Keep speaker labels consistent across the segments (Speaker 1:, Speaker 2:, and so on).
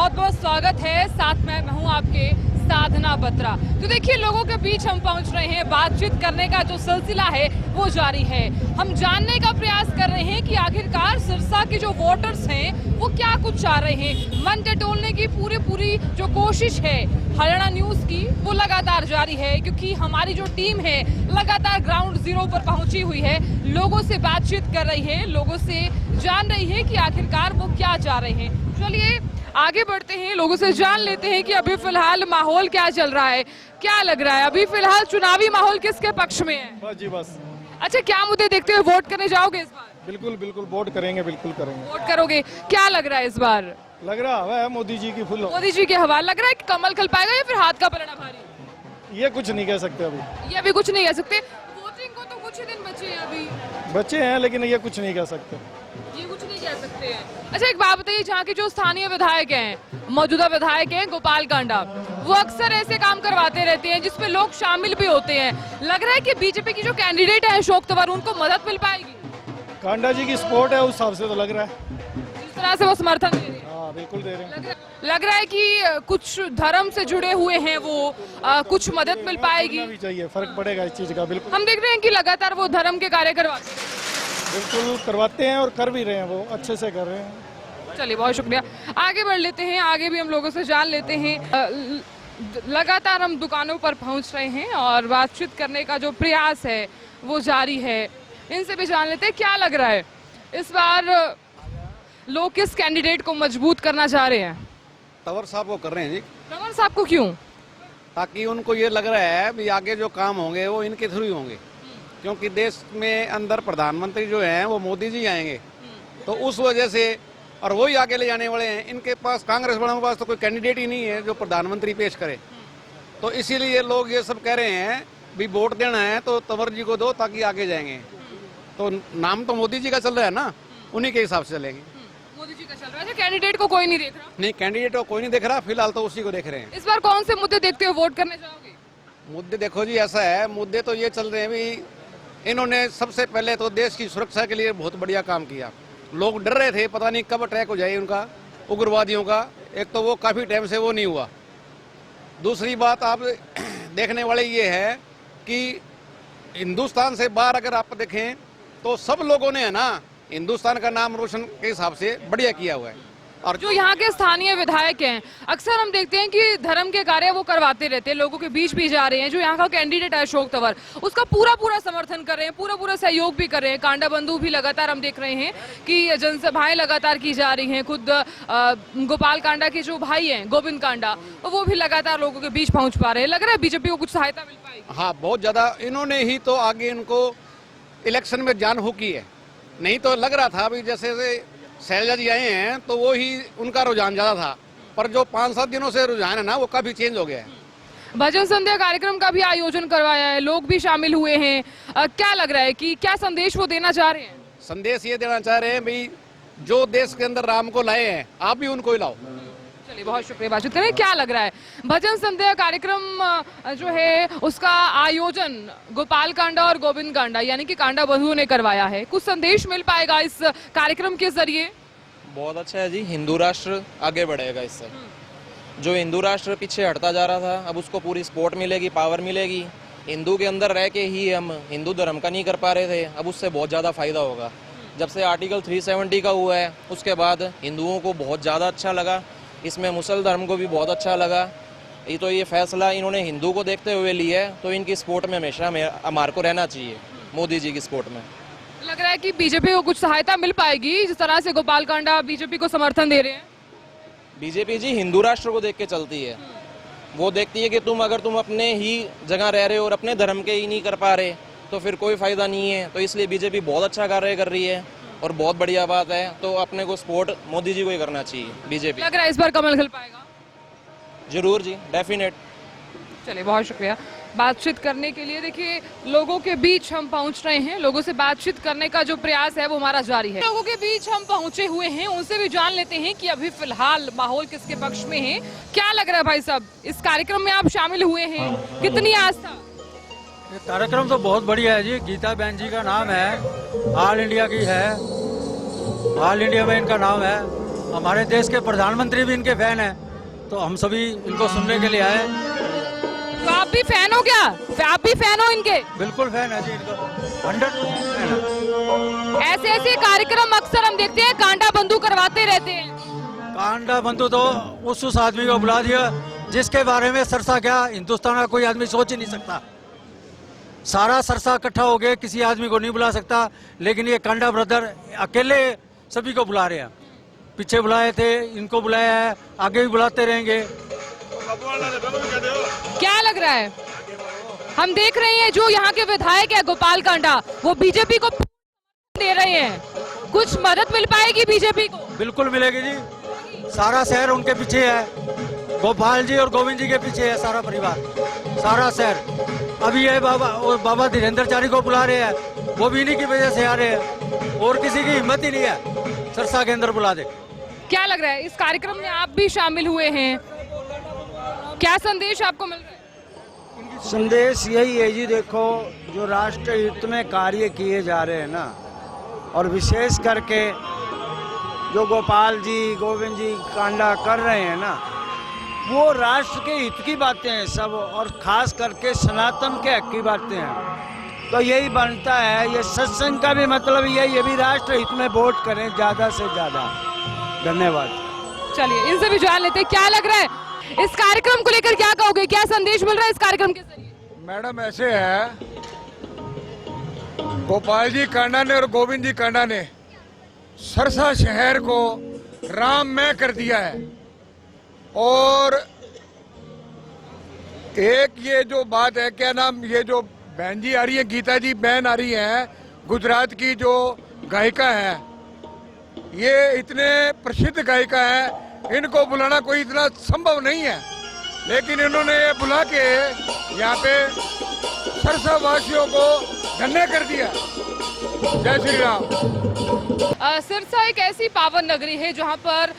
Speaker 1: बहुत बहुत स्वागत है। साथ में मैं हूँ आपके साधना बत्रा। तो देखिए, लोगों के बीच हम पहुंच रहे हैं। बातचीत करने का जो सिलसिला है वो जारी है। हम जानने का प्रयास कर रहे हैं कि आखिरकार सिरसा के जो वोटर्स हैं वो क्या कुछ चाह रहे हैं। मन टटोलने की पूरी जो कोशिश है हरियाणा न्यूज की वो लगातार जारी है, क्योंकि हमारी जो टीम है लगातार ग्राउंड जीरो पर पहुंची हुई है, लोगों से बातचीत कर रही है, लोगों से जान रही है कि आखिरकार वो क्या चाह रहे हैं। चलिए आगे बढ़ते हैं, लोगों से जान लेते हैं कि अभी फिलहाल माहौल क्या चल रहा है, क्या लग रहा है। अभी फिलहाल चुनावी माहौल किसके पक्ष में है?
Speaker 2: बस जी बस।
Speaker 1: अच्छा, क्या मुद्दे देखते हुए वोट करने जाओगे इस बार?
Speaker 2: बिल्कुल बिल्कुल वोट करेंगे, बिल्कुल करेंगे।
Speaker 1: वोट करोगे, क्या लग रहा है इस बार?
Speaker 2: लग रहा है मोदी जी की फुल।
Speaker 1: मोदी जी के हवा लग रहा है कि कमल खिल पाएगा या फिर हाथ का पलड़ा भारी?
Speaker 2: ये कुछ नहीं कह सकते अभी।
Speaker 1: ये अभी कुछ नहीं कह सकते। वोटिंग को तो कुछ ही दिन बचे हैं अभी।
Speaker 2: बच्चे हैं लेकिन ये कुछ नहीं कह सकते।
Speaker 1: ये कुछ नहीं कह सकते हैं। अच्छा, एक बात बताइए, जहाँ के जो स्थानीय विधायक हैं, मौजूदा विधायक हैं गोपाल कांडा, वो अक्सर ऐसे काम करवाते रहते हैं जिसपे लोग शामिल भी होते हैं। लग रहा है कि बीजेपी की जो कैंडिडेट है अशोक तंवर, उनको मदद मिल पाएगी?
Speaker 2: कांडा जी की सपोर्ट है, उस हिसाब से तो लग रहा है।
Speaker 1: जिस तरह से वो समर्थन दे रहे हैं।
Speaker 2: हाँ बिल्कुल दे रहे हैं।
Speaker 1: लग रहा है कि कुछ धर्म से जुड़े हुए हैं वो, कुछ मदद मिल पाएगी?
Speaker 2: भी चाहिए, फर्क पड़ेगा इस चीज का। बिल्कुल
Speaker 1: हम देख रहे हैं कि लगातार वो धर्म के कार्य करवाते हैं।
Speaker 2: बिल्कुल करवाते हैं और कर भी रहे हैं, वो अच्छे से कर रहे हैं।
Speaker 1: चलिए, बहुत शुक्रिया। आगे बढ़ लेते हैं, आगे भी हम लोगों से जान लेते हैं। लगातार हम दुकानों पर पहुंच रहे हैं और बातचीत करने का जो प्रयास है वो जारी है। इनसे भी जान लेते हैं क्या लग रहा है इस बार लोग किस कैंडिडेट को मजबूत करना चाह रहे हैं।
Speaker 3: तंवर साहब को कर रहे हैं जी,
Speaker 1: तंवर साहब को क्यों?
Speaker 3: ताकि उनको ये लग रहा है भी आगे जो काम होंगे वो इनके थ्रू ही होंगे, क्योंकि देश में अंदर प्रधानमंत्री जो हैं वो मोदी जी आएंगे, तो उस वजह से और वही आगे ले जाने वाले हैं। इनके पास, कांग्रेस वालों के पास तो कोई कैंडिडेट ही नहीं है जो प्रधानमंत्री पेश करे, तो इसीलिए लोग ये सब कह रहे हैं भी वोट देना है तो तंवर जी को दो ताकि आगे जाएंगे। तो नाम तो मोदी जी का चल रहा है ना, उन्हीं के हिसाब से चलेंगे।
Speaker 1: मोदी जी का चल रहा है, कैंडिडेट को कोई नहीं देख रहा?
Speaker 3: नहीं, कैंडिडेट को कोई नहीं देख रहा, फिलहाल तो उसी को देख रहे हैं।
Speaker 1: इस बार कौन से मुद्दे देखते हुए वोट करने जाओगे?
Speaker 3: मुद्दे देखो जी, ऐसा है, मुद्दे तो ये चल रहे हैं भी इन्होंने सबसे पहले तो देश की सुरक्षा के लिए बहुत बढ़िया काम किया। लोग डर रहे थे पता नहीं कब अटैक हो जाए उनका, उग्रवादियों का। एक तो वो काफ़ी टाइम से वो नहीं हुआ। दूसरी बात आप देखने वाले ये है कि हिंदुस्तान से बाहर अगर आप देखें तो सब लोगों ने है ना हिंदुस्तान का नाम रोशन के हिसाब से बढ़िया किया हुआ है। और
Speaker 1: जो यहाँ के स्थानीय विधायक हैं, अक्सर हम देखते हैं कि धर्म के कार्य वो करवाते रहते हैं, लोगों के बीच भी जा रहे हैं। जो यहाँ का कैंडिडेट है अशोक तंवर, उसका पूरा समर्थन कर रहे हैं, पूरा सहयोग भी कर रहे हैं। कांडा बंधु भी लगातार हम देख रहे हैं कि जनसभाएं लगातार की जा रही हैं। खुद गोपाल कांडा के जो भाई हैं गोविंद कांडा, वो भी लगातार लोगों के बीच पहुंच पा रहे हैं। लग रहा है बीजेपी को कुछ सहायता मिल पाएगी?
Speaker 3: हाँ, बहुत ज्यादा। इन्होंने ही तो आगे इनको इलेक्शन में जान फूकी है, नहीं तो लग रहा था अभी जैसे शैलजा जी आए हैं तो वो ही उनका रुझान ज्यादा था, पर जो 5-7 दिनों से रुझान है ना वो काफी चेंज हो गया है।
Speaker 1: भजन संध्या कार्यक्रम का भी आयोजन करवाया है, लोग भी शामिल हुए हैं। क्या लग रहा है कि क्या संदेश वो देना चाह रहे हैं?
Speaker 3: संदेश ये देना चाह रहे हैं भाई, जो देश के अंदर राम को लाए हैं आप भी उनको ही लाओ।
Speaker 1: चलिए, बहुत शुक्रिया। बातचीत करें, क्या लग रहा है भजन संध्या कार्यक्रम जो है उसका आयोजन गोपाल कांडा और गोविंद कांडा यानी कि कांडा बंधु ने करवाया है। कुछ संदेश मिल पाएगा इस कार्यक्रम के जरिए?
Speaker 4: बहुत अच्छा है जी, हिंदू राष्ट्र आगे बढ़ेगा इससे। जो हिंदू राष्ट्र पीछे हटता जा रहा था, अब उसको पूरी सपोर्ट मिलेगी, पावर मिलेगी। हिंदू के अंदर रह के ही हम हिंदू धर्म का नहीं कर पा रहे थे, अब उससे बहुत ज़्यादा फायदा होगा। जब से आर्टिकल 370 का हुआ है उसके बाद हिंदुओं को बहुत ज़्यादा अच्छा लगा, इसमें मुसल धर्म को भी बहुत अच्छा लगा। ये तो ये फैसला इन्होंने हिंदू को देखते हुए लिया है, तो इनकी सपोर्ट में हमेशा हमारे को रहना चाहिए, मोदी जी की सपोर्ट में।
Speaker 1: लग रहा है कि बीजेपी को कुछ सहायता मिल पाएगी जिस तरह से गोपाल कांडा बीजेपी को समर्थन दे रहे हैं?
Speaker 4: बीजेपी जी हिंदू राष्ट्र को देख के चलती है। वो देखती है कि अगर तुम अपने ही जगह रह रहे हो और अपने धर्म के ही नहीं कर पा रहे तो फिर कोई फायदा नहीं है। तो इसलिए बीजेपी बहुत अच्छा कार्य कर रही है और बहुत बढ़िया बात है। तो अपने को सपोर्ट मोदी जी को ही करना चाहिए। बीजेपी
Speaker 1: लग रहा है इस बार कमल खिल पाएगा?
Speaker 4: जरूर जी, डेफिनेट।
Speaker 1: चलिए, बहुत शुक्रिया बातचीत करने के लिए। देखिए, लोगों के बीच हम पहुंच रहे हैं, लोगों से बातचीत करने का जो प्रयास है वो हमारा जारी है। लोगों के बीच हम पहुंचे हुए हैं, उनसे भी जान लेते हैं कि अभी फिलहाल माहौल किसके पक्ष में है। क्या लग रहा है भाई साहब, इस कार्यक्रम में आप शामिल हुए हैं, कितनी आस्था?
Speaker 5: ये कार्यक्रम तो बहुत बढ़िया है जी। गीता बहन जी का नाम है, ऑल इंडिया की है, ऑल इंडिया में इनका नाम है हमारे देश के प्रधानमंत्री भी इनके फैन हैं, तो हम सभी इनको सुनने के लिए आए हैं।
Speaker 1: तो आप भी फैन हो क्या? आप भी फैन हो इनके?
Speaker 5: बिल्कुल फैन है जी इनको, 100% फैन है।
Speaker 1: ऐसे ऐसे कार्यक्रम अक्सर हम देखते हैं, कांडा बंधु करवाते रहते हैं।
Speaker 5: कांडा बंधु तो उस आदमी को बुला दिया जिसके बारे में सरसा क्या हिंदुस्तान का कोई आदमी सोच ही नहीं सकता। सारा सरसा इकट्ठा हो गए, किसी आदमी को नहीं बुला सकता, लेकिन ये कांडा ब्रदर अकेले सभी को बुला रहे हैं। पीछे बुलाए थे, इनको बुलाया है, आगे भी बुलाते रहेंगे।
Speaker 1: क्या लग रहा है? हम देख रहे हैं जो यहाँ के विधायक है गोपाल कांडा, वो बीजेपी को दे रहे हैं। कुछ मदद मिल पाएगी बीजेपी को?
Speaker 5: बिल्कुल मिलेगी जी, सारा शहर उनके पीछे है, गोपाल जी और गोविंद जी के पीछे है सारा परिवार, सारा शहर। अभी ये बाबा धीरेन्द्रचारी को बुला रहे हैं, वो भी इन्हीं की वजह से आ रहे हैं, और किसी की हिम्मत ही नहीं है सरसा के अंदर बुला दे।
Speaker 1: क्या लग रहा है, इस कार्यक्रम में आप भी शामिल हुए हैं, क्या संदेश आपको मिल रहा है?
Speaker 6: संदेश यही है जी, देखो जो राष्ट्र हित में कार्य किए जा रहे हैं ना, और विशेष करके जो गोपाल जी गोविंद जी कांडा कर रहे हैं ना, वो राष्ट्र के हित की बातें हैं सब, और खास करके सनातन के हक की बातें हैं। तो यही बनता है, ये सत्संग का भी मतलब ये भी राष्ट्र हित में वोट करें ज़्यादा से ज़्यादा। धन्यवाद।
Speaker 1: चलिए इनसे भी जान लेते हैं, क्या लग रहा है इस कार्यक्रम को लेकर, क्या कहोगे, क्या संदेश मिल रहा है इस कार्यक्रम के जरिए?
Speaker 7: मैडम ऐसे है, गोपाल जी कांडा ने और गोविंद जी कांडा ने सरसा शहर को राममय कर दिया है। और एक ये जो बात है, क्या नाम, ये जो बहन जी आ रही है, गीता जी बहन आ रही है, गुजरात की जो गायिका है, ये इतने प्रसिद्ध गायिका है, इनको बुलाना कोई इतना संभव नहीं है, लेकिन इन्होंने ये बुला के यहाँ पे सरसा वासियों को धन्य कर दिया। जय श्री राम।
Speaker 1: सिरसा एक ऐसी पावन नगरी है जहां पर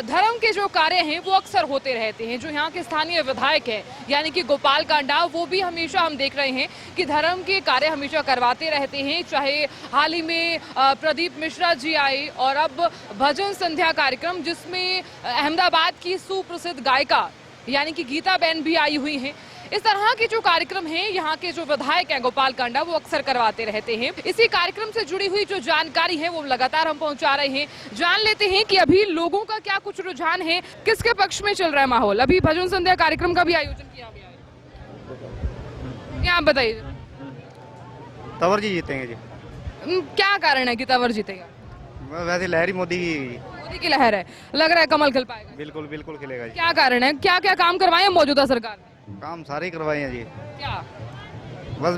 Speaker 1: धर्म के जो कार्य हैं वो अक्सर होते रहते हैं। जो यहाँ के स्थानीय विधायक है यानी कि गोपाल कांडा, वो भी हमेशा हम देख रहे हैं कि धर्म के कार्य हमेशा करवाते रहते हैं। चाहे हाल ही में प्रदीप मिश्रा जी आए, और अब भजन संध्या कार्यक्रम जिसमें अहमदाबाद की सुप्रसिद्ध गायिका यानी कि गीता बहन भी आई हुई हैं। इस तरह के जो कार्यक्रम हैं यहाँ के जो विधायक हैं गोपाल कांडा, वो अक्सर करवाते रहते हैं। इसी कार्यक्रम से जुड़ी हुई जो जानकारी है वो लगातार हम पहुंचा रहे हैं। जान लेते हैं कि अभी लोगों का क्या कुछ रुझान है, किसके पक्ष में चल रहा है माहौल। अभी भजन संध्या कार्यक्रम का भी आयोजन किया गया है, क्या आप बताइए?
Speaker 8: तंवर जी जीतेंगे जी।
Speaker 1: क्या कारण है कि तंवर जीतेगा?
Speaker 8: वैसे लहरी मोदी
Speaker 1: की लहर है, लग रहा है कमल खिल पाएगा।
Speaker 8: बिल्कुल बिल्कुल खिलेगा जी।
Speaker 1: क्या कारण है, क्या क्या काम करवाए हैं मौजूदा सरकार ने?
Speaker 8: काम सारे ही करवाए हैं जी।
Speaker 1: क्या?
Speaker 8: बस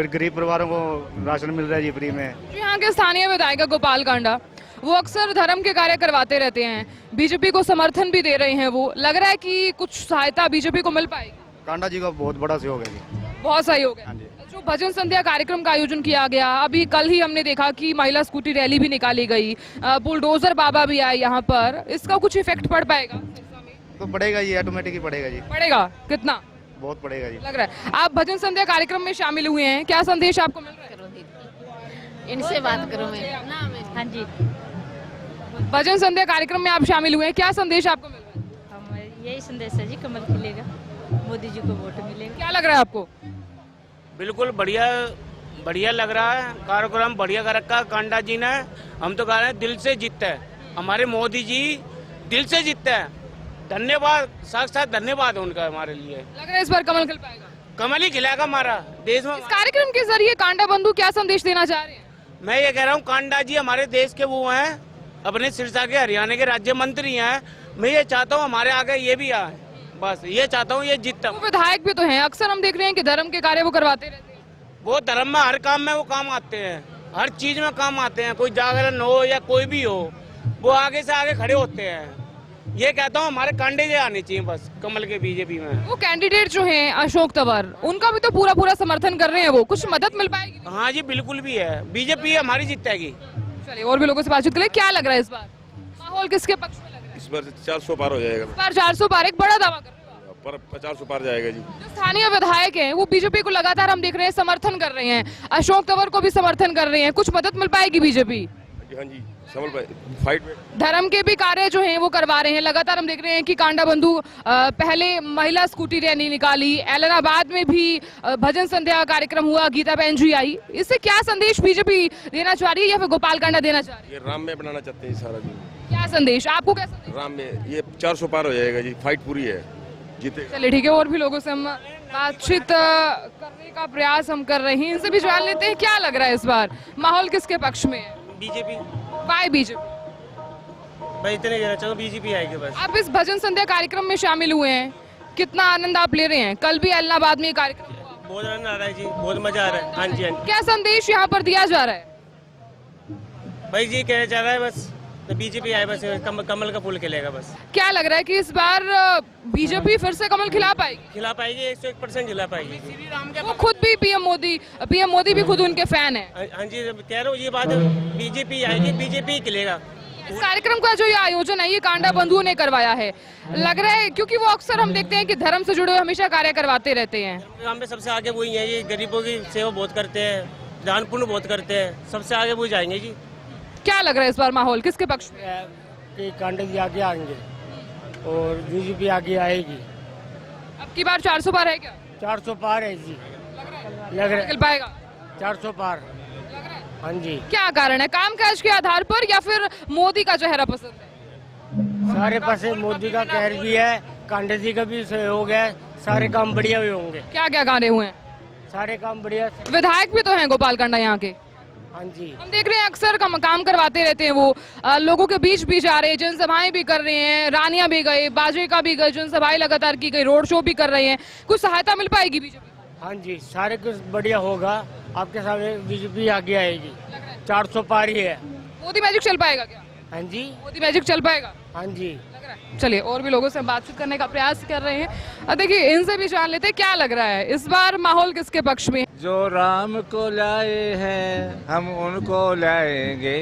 Speaker 8: गरीब परिवारों को राशन मिल रहा है जी फ्री में।
Speaker 1: जो यहाँ के स्थानीय विधायक गोपाल कांडा, वो अक्सर धर्म के कार्य करवाते रहते हैं, बीजेपी को समर्थन भी दे रहे हैं। वो लग रहा है कि कुछ सहायता बीजेपी को मिल पाएगी।
Speaker 8: कांडा जी का बहुत बड़ा सहयोग है जी,
Speaker 1: बहुत सहयोग है। जो भजन संध्या कार्यक्रम का आयोजन किया गया, अभी कल ही हमने देखा कि महिला स्कूटी रैली भी निकाली गई, बुलडोजर बाबा भी आए यहाँ पर, इसका कुछ इफेक्ट पड़ पाएगा?
Speaker 8: तो पड़ेगा जी, ऑटोमेटिक ही पड़ेगा जी।
Speaker 1: पड़ेगा? कितना?
Speaker 8: बहुत पड़ेगा जी।
Speaker 1: लग रहा है आप भजन संध्या कार्यक्रम में शामिल हुए हैं, क्या संदेश आपको मिल रहा है?
Speaker 9: इनसे बात करो मैं। हाँ जी,
Speaker 1: भजन संध्या कार्यक्रम में आप शामिल हुए हैं, क्या संदेश आपको मिल रहा है?
Speaker 9: हम यही संदेश है जी, कमल खिलेगा, मोदी जी को वोट मिलेगा।
Speaker 1: क्या लग रहा है आपको?
Speaker 10: बिल्कुल बढ़िया बढ़िया लग रहा है, कार्यक्रम बढ़िया कर रखा कांडा जी ने। हम तो कह रहे हैं दिल से जीतता है, हमारे मोदी जी दिल से जीतता है। धन्यवाद, साथ धन्यवाद उनका हमारे लिए।
Speaker 1: लग रहा है इस बार कमल खिल पाएगा?
Speaker 10: कमल ही खिलाएगा हमारा देश में।
Speaker 1: इस कार्यक्रम के जरिए कांडा बंधु क्या संदेश देना चाह रहे हैं?
Speaker 10: मैं ये कह रहा हूँ, कांडा जी हमारे देश के वो हैं, अपने सिरसा के हरियाणा के राज्य मंत्री हैं। मैं ये चाहता हूँ हमारे आगे ये भी आए, बस ये चाहता हूँ ये जीतता।
Speaker 1: वो विधायक भी तो हैं, अक्सर हम देख रहे हैं कि धर्म के कार्य वो करवाते रहते हैं।
Speaker 10: वो धर्म में हर काम में वो काम आते हैं, हर चीज में काम आते हैं। कोई जागरण हो या कोई भी हो, वो आगे से आगे खड़े होते हैं। ये कहता हूँ हमारे कांडे जी आने चाहिए बस कमल के बीजेपी में।
Speaker 1: वो कैंडिडेट जो हैं अशोक तंवर, उनका भी तो पूरा समर्थन कर रहे हैं, वो कुछ मदद मिल पाएगी?
Speaker 10: हाँ जी बिल्कुल भी है, बीजेपी हमारी जीतेगी।
Speaker 1: चलिए और भी लोगों से बातचीत करें, क्या लग रहा है इस बार माहौल किसके पक्ष में लग रहा है?
Speaker 11: इस बार 400 पार हो जाएगा।
Speaker 1: इस बार 400 पार, एक बड़ा दावा कर रहे हो
Speaker 11: पर 50 पार जाएगा जी।
Speaker 1: जो स्थानीय विधायक हैं वो बीजेपी को लगातार हम देख रहे हैं समर्थन कर रहे हैं, अशोक तंवर को भी समर्थन कर रहे हैं, कुछ मदद मिल पाएगी बीजेपी?
Speaker 11: हाँ जी समल भाई फाइट में
Speaker 1: धर्म के भी कार्य जो हैं वो करवा रहे हैं। लगातार हम देख रहे हैं कि कांडा बंधु पहले महिला स्कूटी रैली निकाली, ऐलनाबाद में भी भजन संध्या कार्यक्रम हुआ, गीता बहन जी आई। इससे क्या संदेश बीजेपी देना चाह रही है या फिर गोपाल कांडा देना चाह रही है?
Speaker 11: ये राम में बनाना चाहते हैं सारा जी।
Speaker 1: क्या संदेश आपको, क्या संदेश?
Speaker 11: राम में ये 400 पार हो जाएगा जी, फाइट पूरी है, जीते।
Speaker 1: चलिए ठीक है, और भी लोगों से हम बातचीत करने का प्रयास हम कर रहे हैं, इनसे भी जान लेते हैं क्या लग रहा है इस बार माहौल किसके पक्ष में है?
Speaker 10: बीजेपी।
Speaker 1: Why BJP?
Speaker 10: मैं इतने कहना चाहूँगा बीजेपी आएगी बस।
Speaker 1: आप इस भजन संध्या कार्यक्रम में शामिल हुए हैं, कितना आनंद आप ले रहे हैं? कल भी ऐलनाबाद में ये कार्यक्रम हुआ।
Speaker 10: बहुत आनंद आ रहा है जी, बहुत मजा आ रहा है। हाँ जी हाँ जी।
Speaker 1: क्या संदेश यहाँ पर दिया जा रहा है?
Speaker 10: भाई जी कहना चाह रहा है बस बीजेपी आए, बस कमल का फूल खिलेगा बस।
Speaker 1: क्या लग रहा है कि इस बार बीजेपी फिर से कमल खिला पाएगी?
Speaker 10: खिला पाएगी, 101% खिला पाएगी।
Speaker 1: वो खुद भी पीएम मोदी भी खुद उनके फैन है।
Speaker 10: हाँ जी कह रहा हूँ ये बात, बीजेपी आएगी, बीजेपी खिलेगा।
Speaker 1: इस कार्यक्रम का जो ये आयोजन है ये कांडा बंधुओं ने करवाया है, लग रहा है, क्योंकि वो अक्सर हम देखते हैं कि धर्म से जुड़े हुए हमेशा कार्य करवाते रहते हैं।
Speaker 10: हम पे सबसे आगे वही है, ये गरीबों की सेवा बहुत करते हैं, दान पुण्य बहुत करते हैं, सबसे आगे वो जाएंगे जी।
Speaker 1: क्या लग रहा है इस बार माहौल किसके पक्ष में?
Speaker 6: कि कांडा जी आगे आएंगे और बीजेपी आगे आएगी।
Speaker 1: अब की बार 400 पार है क्या?
Speaker 6: 400 पार है जी, लग रहा
Speaker 1: निकल पाएगा
Speaker 6: 400 पार। हाँ जी।
Speaker 1: क्या कारण है, कामकाज के आधार पर या फिर मोदी का चेहरा पसंद है?
Speaker 6: सारे पासे मोदी का कहर भी है, कांडा जी का भी सहयोग है, सारे काम बढ़िया भी होंगे।
Speaker 1: क्या क्या गाने हुए हैं?
Speaker 6: सारे काम बढ़िया।
Speaker 1: विधायक भी तो हैं गोपाल कांडा यहाँ के।
Speaker 6: हाँ जी।
Speaker 1: हम देख रहे हैं अक्सर काम करवाते रहते हैं वो, लोगों के बीच भी जा रहे हैं, जनसभाएं भी कर रहे हैं, रानिया भी गए, बाजे का भी गए, जनसभाएं लगातार की गई, रोड शो भी कर रहे हैं। कुछ सहायता मिल पाएगी बीजेपी?
Speaker 6: हाँ जी, सारे कुछ बढ़िया होगा, आपके सामने बीजेपी आगे आएगी। 400 पार ही है।
Speaker 1: मोदी मैजिक चल पाएगा क्या?
Speaker 6: हाँ जी।
Speaker 1: मोदी मैजिक चल पाएगा?
Speaker 6: हाँ जी।
Speaker 1: चलिए और भी लोगों से बातचीत करने का प्रयास कर रहे हैं। देखिए इनसे भी जान लेते हैं क्या लग रहा है इस बार माहौल किसके पक्ष में?
Speaker 12: जो राम को लाए हैं हम उनको लाएंगे।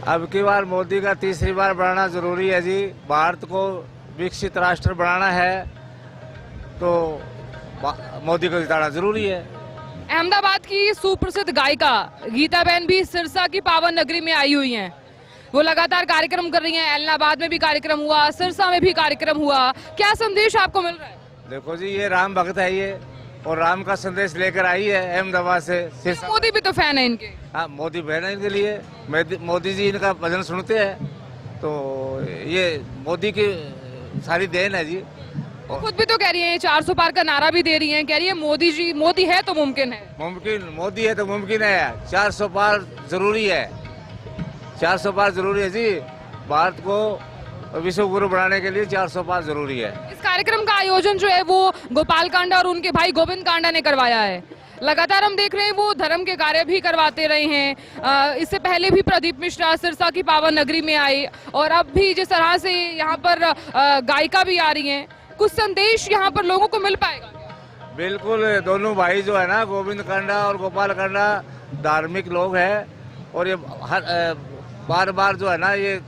Speaker 12: अब की बार मोदी का तीसरी बार बढ़ाना जरूरी है जी। भारत को विकसित राष्ट्र बनाना है तो मोदी को जिताना जरूरी है।
Speaker 1: अहमदाबाद की सुप्रसिद्ध गायिका गीता बहन भी सिरसा की पावन नगरी में आई हुई हैं। वो लगातार कार्यक्रम कर रही हैं। ऐलनाबाद में भी कार्यक्रम हुआ, सिरसा में भी कार्यक्रम हुआ। क्या संदेश आपको मिल रहा है?
Speaker 12: देखो जी ये राम भक्त है ये, और राम का संदेश लेकर आई है अहमदाबाद से सिरसा।
Speaker 1: मोदी भी तो फैन है इनके।
Speaker 12: हाँ मोदी बहन है इनके लिए, मोदी जी इनका भजन सुनते हैं तो ये मोदी की सारी देन है जी।
Speaker 1: खुद भी तो कह रही है, 400 पार का नारा भी दे रही है, कह रही है मोदी है तो मुमकिन है।
Speaker 12: मुमकिन मोदी है तो मुमकिन है। 400 पार जरूरी है, 400 पार जरूरी है जी। भारत को विश्व गुरु बनाने के लिए 400 पार जरूरी है।
Speaker 1: इस कार्यक्रम का आयोजन जो है वो गोपाल कांडा और उनके भाई गोविंद कांडा ने करवाया है। लगातार हम देख रहे हैं वो धर्म के कार्य भी करवाते रहे हैं। इससे पहले भी प्रदीप मिश्रा सिरसा की पावन नगरी में आए और अब भी जिस तरह से यहाँ पर गायिका भी आ रही हैं, कुछ संदेश यहाँ पर लोगों को मिल पाएगा?
Speaker 12: बिल्कुल, दोनों भाई जो है ना गोविंद कांडा और गोपाल कांडा धार्मिक लोग हैं और ये हर बार बार जो है ना ये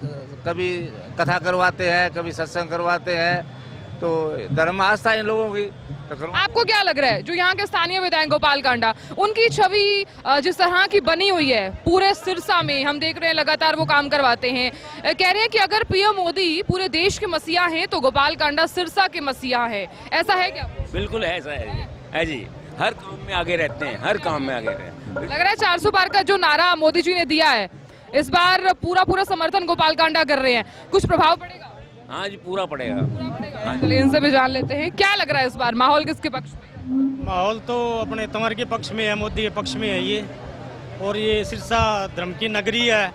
Speaker 12: कभी कथा करवाते हैं, कभी सत्संग करवाते हैं, तो धर्म आस्था है इन लोगों की। तो
Speaker 1: आपको क्या लग रहा है जो यहाँ के स्थानीय विधायक गोपाल कांडा, उनकी छवि जिस तरह की बनी हुई है पूरे सिरसा में, हम देख रहे हैं लगातार वो काम करवाते हैं, कह रहे हैं कि अगर पीएम मोदी पूरे देश के मसीहा हैं तो गोपाल कांडा सिरसा के मसीहा है, ऐसा है क्या?
Speaker 13: बिल्कुल है, ऐसा है जी। हर काम में आगे रहते हैं, हर काम में आगे रहते हैं।
Speaker 1: लग रहा है 400 पार का जो नारा मोदी जी ने दिया है इस बार पूरा समर्थन गोपाल कांडा कर रहे हैं, कुछ प्रभाव पड़ेगा?
Speaker 13: हाँ जी पूरा पड़ेगा।
Speaker 1: चलिए इनसे भी जान लेते हैं क्या लग रहा है इस बार माहौल किसके पक्ष में?
Speaker 2: माहौल तो अपने तंवर के पक्ष में है, मोदी के पक्ष में है ये। और ये सिरसा धर्म की नगरी है,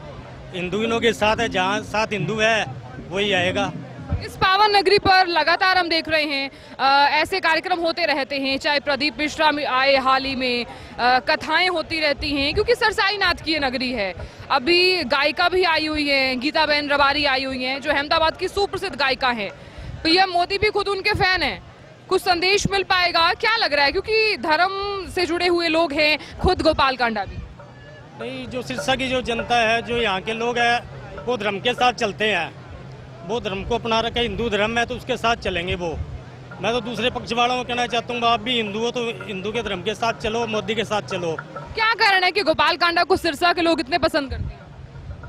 Speaker 2: हिंदुओं के साथ है, जहाँ साथ हिंदू है वही आएगा।
Speaker 1: इस पावन नगरी पर लगातार हम देख रहे हैं ऐसे कार्यक्रम होते रहते हैं, चाहे प्रदीप मिश्रा आए हाल ही में, कथाएं होती रहती हैं क्योंकि सरसाई नाथ की ये नगरी है। अभी गायिका भी आई हुई है, गीता बहन रबारी आई हुई हैं जो अहमदाबाद की सुप्रसिद्ध गायिका है। पीएम मोदी भी खुद उनके फैन हैं। कुछ संदेश मिल पाएगा क्या लग रहा है, क्योंकि धर्म से जुड़े हुए लोग हैं, खुद गोपाल कांडा भी?
Speaker 2: भाई जो सिरसा की जो जनता है, जो यहाँ के लोग हैं, वो धर्म के साथ चलते हैं, वो धर्म को अपना रखा, हिंदू धर्म है तो उसके साथ चलेंगे वो। मैं तो दूसरे पक्ष वालों को कहना चाहता हूँ, आप भी हिंदू हो तो हिंदू के धर्म के साथ चलो, मोदी के साथ चलो।
Speaker 1: क्या कारण है कि गोपाल कांडा को सिरसा के लोग इतने पसंद करते हैं?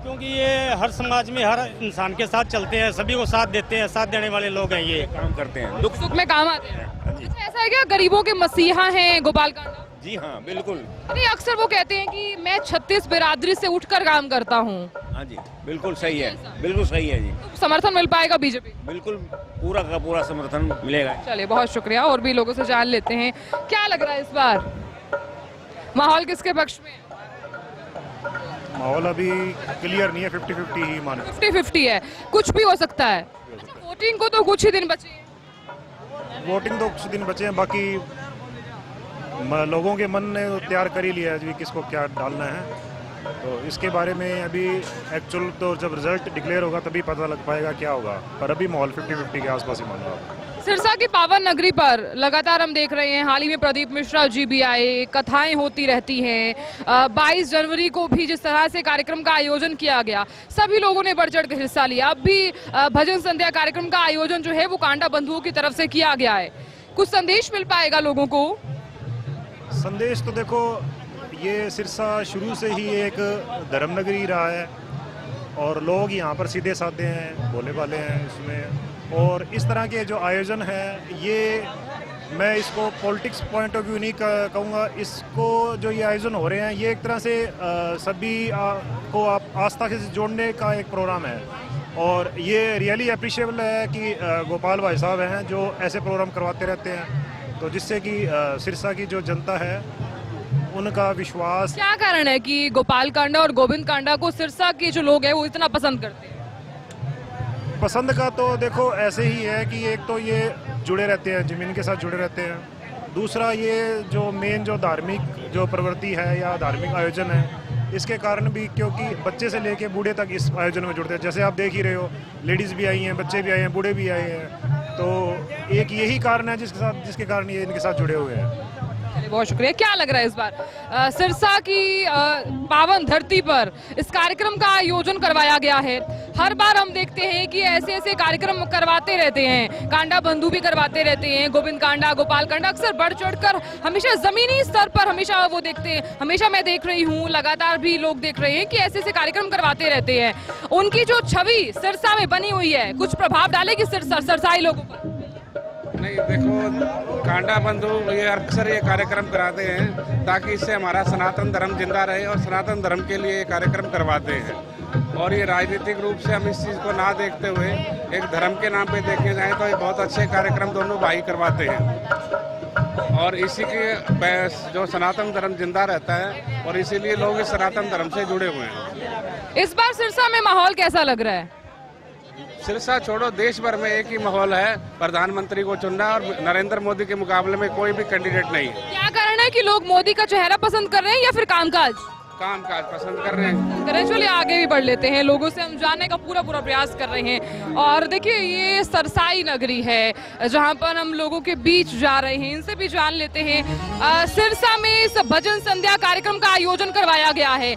Speaker 2: क्योंकि ये हर समाज में हर इंसान के साथ चलते हैं, सभी को साथ देते हैं, साथ देने वाले लोग हैं, ये
Speaker 13: काम करते हैं
Speaker 1: दुख सुख में काम आते हैं। अच्छा, ऐसा है क्या गरीबों के मसीहा हैं गोपाल कांडा?
Speaker 13: जी हाँ बिल्कुल।
Speaker 1: नहीं, अक्सर वो कहते हैं कि मैं 36 बिरादरी से उठकर काम करता हूँ।
Speaker 13: हाँ जी बिल्कुल सही है, बिल्कुल सही है जी।
Speaker 1: तो समर्थन मिल पाएगा बीजेपी?
Speaker 13: बिल्कुल पूरा का पूरा समर्थन मिलेगा।
Speaker 1: चलिए, बहुत शुक्रिया। और भी लोगों से जान लेते हैं क्या लग रहा है इस बार माहौल किसके पक्ष में?
Speaker 8: माहौल अभी क्लियर नहीं है, 50-50 ही माने।
Speaker 1: 50-50 है, कुछ भी हो सकता है। अच्छा, वोटिंग को तो कुछ ही दिन बचे हैं।
Speaker 8: वोटिंग तो कुछ दिन बचे हैं, बाकी लोगों के मन ने तैयार कर ही लिया है जी किसको क्या डालना है। तो इसके बारे में अभी एक्चुअल तो जब रिजल्ट डिक्लेयर होगा तभी पता लग पाएगा क्या होगा, पर अभी माहौल 50-50 के आसपास ही मान रहा है।
Speaker 1: सिरसा की पावन नगरी पर लगातार हम देख रहे हैं, हाल ही में प्रदीप मिश्रा जी भी आए, कथाएं होती रहती हैं। 22 जनवरी को भी जिस तरह से कार्यक्रम का आयोजन किया गया, सभी लोगों ने बढ़ चढ़ कर हिस्सा लिया। अब भी भजन संध्या कार्यक्रम का आयोजन जो है वो कांडा बंधुओं की तरफ से किया गया है। कुछ संदेश मिल पाएगा लोगों को?
Speaker 8: संदेश तो देखो, ये सिरसा शुरू से ही एक धर्म नगरी रहा है और लोग यहाँ पर सीधे साधे हैं, भोले भाले हैं इसमें। और इस तरह के जो आयोजन है, ये मैं इसको पॉलिटिक्स पॉइंट ऑफ व्यू नहीं कहूँगा, इसको जो ये आयोजन हो रहे हैं ये एक तरह से सभी को आप आस्था से जोड़ने का एक प्रोग्राम है। और ये रियली अप्रिशिएबल है कि गोपाल भाई साहब हैं जो ऐसे प्रोग्राम करवाते रहते हैं, तो जिससे कि सिरसा की जो जनता है उनका विश्वास।
Speaker 1: क्या कारण है कि गोपाल कांडा और गोविंद कांडा को सिरसा के जो लोग हैं वो इतना पसंद करते हैं?
Speaker 8: पसंद का तो देखो ऐसे ही है कि एक तो ये जुड़े रहते हैं, जमीन के साथ जुड़े रहते हैं। दूसरा ये जो मेन जो धार्मिक जो प्रवृत्ति है या धार्मिक आयोजन है, इसके कारण भी, क्योंकि बच्चे से लेके बूढ़े तक इस आयोजन में जुड़ते हैं। जैसे आप देख ही रहे हो, लेडीज़ भी आई हैं, बच्चे भी आए हैं, बूढ़े भी आए हैं। तो एक यही कारण है जिसके कारण ये इनके साथ जुड़े हुए हैं।
Speaker 1: बहुत शुक्रिया। क्या लग रहा है इस बार सिरसा की पावन धरती पर इस कार्यक्रम का आयोजन करवाया गया है? हर बार हम देखते हैं कि ऐसे ऐसे कार्यक्रम करवाते रहते हैं, कांडा बंधु भी करवाते रहते हैं, गोविंद कांडा, गोपाल कांडा, अक्सर बढ़ चढ़कर हमेशा जमीनी स्तर पर हमेशा वो देखते हैं। हमेशा मैं देख रही हूँ, लगातार भी लोग देख रहे हैं कि ऐसे ऐसे कार्यक्रम करवाते रहते हैं। उनकी जो छवि सिरसा में बनी हुई है, कुछ प्रभाव डालेगी सिरसाई लोगों पर?
Speaker 14: नहीं, देखो, कांडा बंधु ये अक्सर ये कार्यक्रम कराते हैं ताकि इससे हमारा सनातन धर्म जिंदा रहे, और सनातन धर्म के लिए ये कार्यक्रम करवाते हैं। और ये राजनीतिक रूप से हम इस चीज़ को ना देखते हुए एक धर्म के नाम पे देखे जाए तो ये बहुत अच्छे कार्यक्रम दोनों भाई करवाते हैं। और इसी के जो सनातन धर्म जिंदा रहता है, और इसीलिए लोग इस सनातन धर्म से जुड़े हुए हैं।
Speaker 1: इस बार सिरसा में माहौल कैसा लग रहा है?
Speaker 14: सिरसा छोड़ो, देश भर में एक ही माहौल है, प्रधानमंत्री को चुनना, और नरेंद्र मोदी के मुकाबले में कोई भी कैंडिडेट नहीं है।
Speaker 1: क्या कारण है कि लोग मोदी का चेहरा पसंद कर रहे हैं या फिर कामकाज?
Speaker 14: कामकाज पसंद कर रहे हैं।
Speaker 1: चलिए आगे भी बढ़ लेते हैं, लोगों से हम जानने का पूरा प्रयास कर रहे हैं। और देखिए, ये सरसाई नगरी है जहां पर हम लोगों के बीच जा रहे हैं, इनसे भी जान लेते हैं। सिरसा में इस भजन संध्या कार्यक्रम का आयोजन करवाया गया है,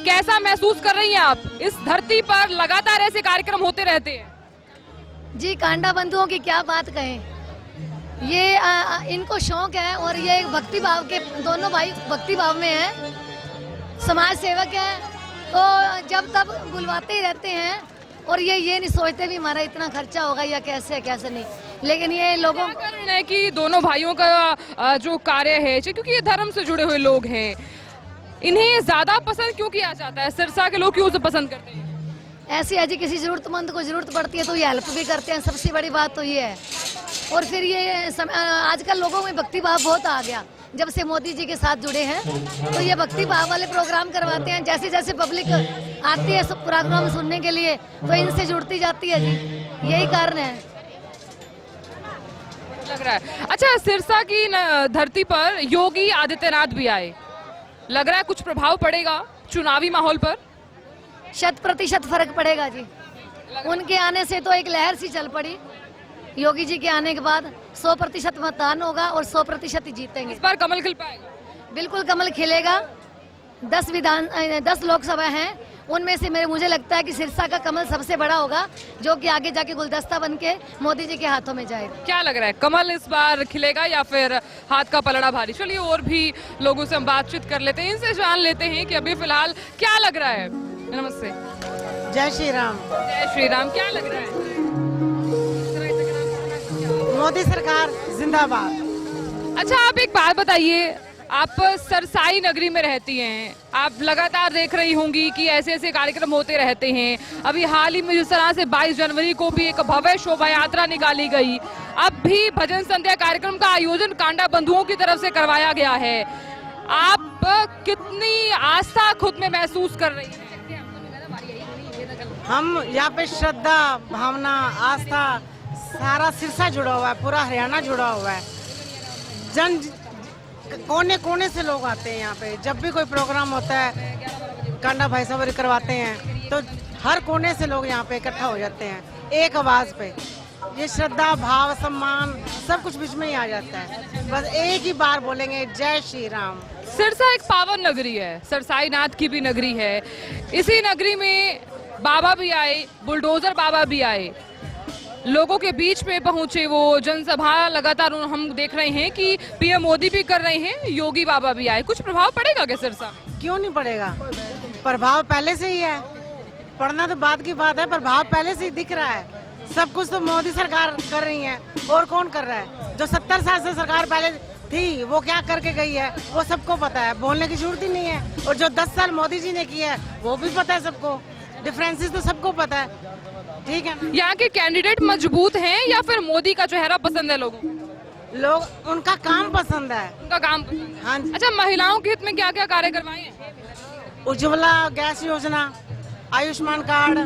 Speaker 1: कैसा महसूस कर रही हैं आप? इस धरती पर लगातार ऐसे कार्यक्रम होते रहते हैं।
Speaker 15: जी, कांडा बंधुओं की क्या बात कहें, ये इनको शौक है, और ये भक्ति भाव के दोनों भाई भक्ति भाव में हैं, समाज सेवक हैं, तो जब तब बुलवाते ही रहते हैं। और ये नहीं सोचते भी हमारा इतना खर्चा होगा या कैसे नहीं, लेकिन ये लोगों का
Speaker 1: कारण है कि दोनों भाइयों का जो कार्य है, क्योंकि ये धर्म से जुड़े हुए लोग हैं, इन्हें ज्यादा पसंद क्यों किया जाता है? सिरसा के लोग क्यों उसे पसंद करते हैं?
Speaker 15: ऐसी है जी, किसी जरूरतमंद को जरूरत पड़ती है तो ये हेल्प भी करते हैं, सबसे बड़ी बात तो ये है। और फिर ये आजकल लोगों में भक्ति भाव बहुत आ गया, जब से मोदी जी के साथ जुड़े हैं, तो ये भक्ति भाव वाले प्रोग्राम करवाते हैं। जैसे जैसे पब्लिक आती है सब प्रोग्राम सुनने के लिए, तो इनसे जुड़ती जाती है जी, यही कारण है
Speaker 1: लग रहा है। अच्छा, सिरसा की धरती पर योगी आदित्यनाथ भी आए, लग रहा है कुछ प्रभाव पड़ेगा चुनावी माहौल पर?
Speaker 15: 100% फर्क पड़ेगा जी। उनके आने से तो एक लहर सी चल पड़ी, योगी जी के आने के बाद 100% मतदान होगा और 100% ही जीतेंगे।
Speaker 1: इस बार कमल खिल पाएगा?
Speaker 15: बिल्कुल कमल खिलेगा। 10 लोकसभा हैं, उनमें से मुझे लगता है कि सिरसा का कमल सबसे बड़ा होगा, जो कि आगे जाके गुलदस्ता बन के मोदी जी के हाथों में जाएगा।
Speaker 1: क्या लग रहा है, कमल इस बार खिलेगा या फिर हाथ का पलड़ा भारी? चलिए और भी लोगों से हम बातचीत कर लेते हैं, इनसे जान लेते हैं कि अभी फिलहाल क्या लग रहा है। नमस्ते।
Speaker 16: जय श्री राम।
Speaker 1: जय श्री राम। क्या लग रहा है?
Speaker 16: मोदी सरकार जिंदाबाद।
Speaker 1: अच्छा, आप एक बात बताइए, आप सरसाई नगरी में रहती हैं, आप लगातार देख रही होंगी कि ऐसे ऐसे कार्यक्रम होते रहते हैं। अभी हाल ही में जिस तरह से 22 जनवरी को भी एक भव्य शोभा यात्रा निकाली गई, अब भी भजन संध्या कार्यक्रम का आयोजन कांडा बंधुओं की तरफ से करवाया गया है। आप कितनी आस्था खुद में महसूस कर रही हैं?
Speaker 16: हम यहाँ पे श्रद्धा, भावना, आस्था, सारा सिरसा जुड़ा हुआ है, पूरा हरियाणा जुड़ा हुआ है। जन कोने कोने से लोग आते हैं यहाँ पे। जब भी कोई प्रोग्राम होता है, कांडा भाई साहब करवाते हैं, तो हर कोने से लोग यहाँ पे इकट्ठा हो जाते हैं एक आवाज पे। ये श्रद्धा, भाव, सम्मान सब कुछ बीच में ही आ जाता है। बस एक ही बार बोलेंगे, जय श्री राम।
Speaker 1: सिरसा एक पावन नगरी है, सरसाई नाथ की भी नगरी है। इसी नगरी में बाबा भी आए, बुलडोजर बाबा भी आए, लोगों के बीच में पहुंचे वो जनसभा। लगातार हम देख रहे हैं कि पीएम मोदी भी कर रहे हैं, योगी बाबा भी आए। कुछ प्रभाव पड़ेगा क्या सिरसा?
Speaker 16: क्यों नहीं पड़ेगा, प्रभाव पहले से ही है। पढ़ना तो बाद की बात है, प्रभाव पहले से ही दिख रहा है। सब कुछ तो मोदी सरकार कर रही है, और कौन कर रहा है? जो 70 साल से सरकार पहले थी, वो क्या करके गई है वो सबको पता है, बोलने की जरूरत ही नहीं है। और जो 10 साल मोदी जी ने किया है वो भी पता है सबको, डिफरेंसेस तो सबको पता है। ठीक है,
Speaker 1: यहाँ के कैंडिडेट मजबूत हैं या फिर मोदी का चेहरा पसंद है लोगों को?
Speaker 16: लोग उनका काम पसंद है।
Speaker 1: उनका काम पसंद है।
Speaker 16: हाँ।
Speaker 1: अच्छा, महिलाओं के हित में क्या क्या कार्य करवाए हैं?
Speaker 16: उज्ज्वला गैस योजना, आयुष्मान कार्ड,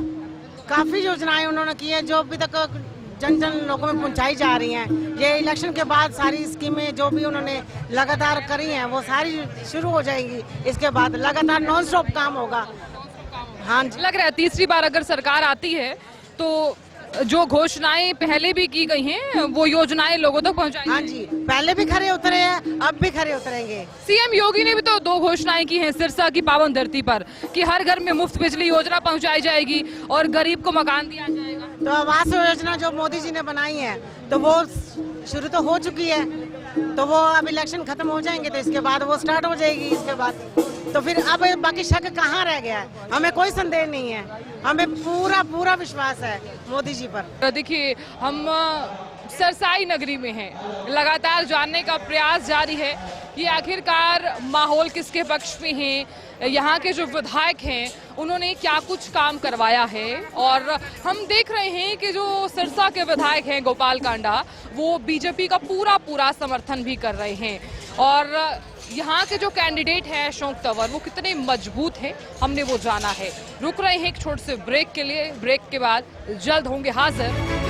Speaker 16: काफी योजनाएं उन्होंने की है जो अभी तक जन जन लोगों में पहुंचाई जा रही हैं। ये इलेक्शन के बाद सारी स्कीमें जो भी उन्होंने लगातार करी हैं वो सारी शुरू हो जाएंगी। इसके बाद लगातार नॉन स्टॉप काम होगा। हाँ जी,
Speaker 1: लग रहा है तीसरी बार अगर सरकार आती है तो जो घोषणाएं पहले भी की गई हैं वो योजनाएं लोगों तक पहुंचाई।
Speaker 16: हाँ जी, पहले भी खरे उतरे हैं, अब भी खरे उतरेंगे।
Speaker 1: सीएम योगी ने भी तो 2 घोषणाएं की हैं सिरसा की पावन धरती पर कि हर घर में मुफ्त बिजली योजना पहुंचाई जाएगी और गरीब को मकान दिया जाएगा।
Speaker 16: तो आवास योजना जो मोदी जी ने बनाई है तो वो शुरू तो हो चुकी है, तो वो अब इलेक्शन खत्म हो जाएंगे तो इसके बाद वो स्टार्ट हो जाएगी। इसके बाद तो फिर अब बाकी शक कहाँ रह गया है? हमें कोई संदेह नहीं है, हमें पूरा विश्वास है मोदी जी पर।
Speaker 1: देखिए, हम सरसाई नगरी में हैं, लगातार जानने का प्रयास जारी है कि आखिरकार माहौल किसके पक्ष में है, यहाँ के जो विधायक हैं उन्होंने क्या कुछ काम करवाया है। और हम देख रहे हैं कि जो सिरसा के विधायक हैं गोपाल कांडा, वो बीजेपी का पूरा समर्थन भी कर रहे हैं। और यहाँ के जो कैंडिडेट हैं अशोक तंवर, वो कितने मजबूत हैं हमने वो जाना है। रुक रहे हैं एक छोटे से ब्रेक के लिए, ब्रेक के बाद जल्द होंगे हाजिर।